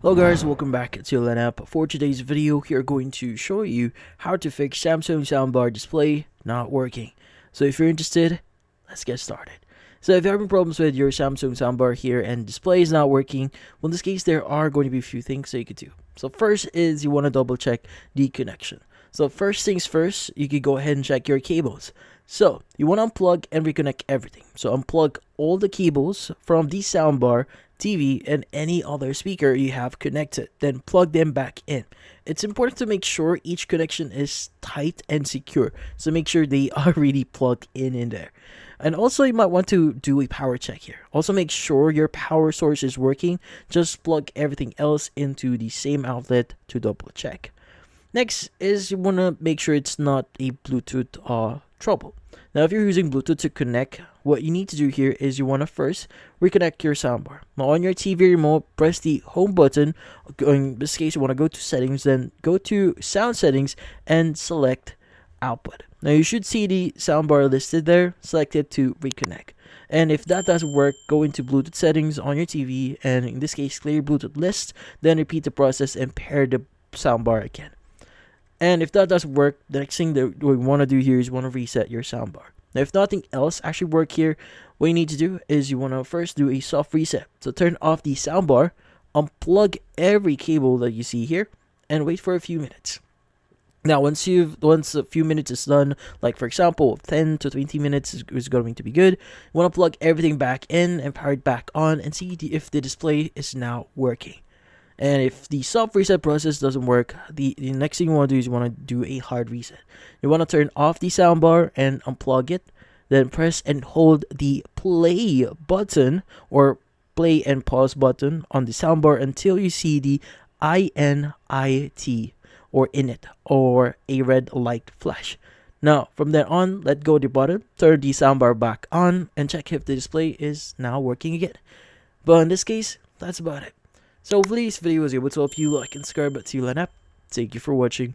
Hello guys, welcome back to Lineup. For today's video, we are going to show you how to fix Samsung soundbar display not working. So if you're interested, let's get started. So if you're having problems with your Samsung soundbar here and display is not working, well in this case there are going to be a few things that you could do. So first is you want to double check the connection. So first things first, you could go ahead and check your cables. So you want to unplug and reconnect everything. So unplug all the cables from the soundbar, TV, and any other speaker you have connected, then plug them back in. It's important to make sure each connection is tight and secure, so make sure they are really plugged in there. And also you might want to do a power check here. Also make sure your power source is working. Just plug everything else into the same outlet to double check. Next is you want to make sure it's not a Bluetooth trouble. Now if you're using Bluetooth to connect, what you need to do here is you want to first reconnect your soundbar. Now on your TV remote, press the home button. In this case, you want to go to settings, then go to sound settings and select output. Now you should see the soundbar listed there. Select it to reconnect. And if that doesn't work, go into Bluetooth settings on your TV, and in this case clear Bluetooth list, then repeat the process and pair the soundbar again. And if that doesn't work, the next thing that we want to do here is you want to reset your soundbar. Now, if nothing else actually works here, what you need to do is you want to first do a soft reset. So turn off the soundbar, unplug every cable that you see here, and wait for a few minutes. Now, once a few minutes is done, like for example, 10 to 20 minutes is going to be good. You want to plug everything back in and power it back on and see if the display is now working. And if the soft reset process doesn't work, the next thing you want to do is you want to do a hard reset. You want to turn off the soundbar and unplug it. Then press and hold the play button or play and pause button on the soundbar until you see the INIT or init or a red light flash. Now, from there on, let go of the button, turn the soundbar back on, and check if the display is now working again. But in this case, that's about it. So hopefully this video was able to help you like and subscribe to Lineup. Thank you for watching.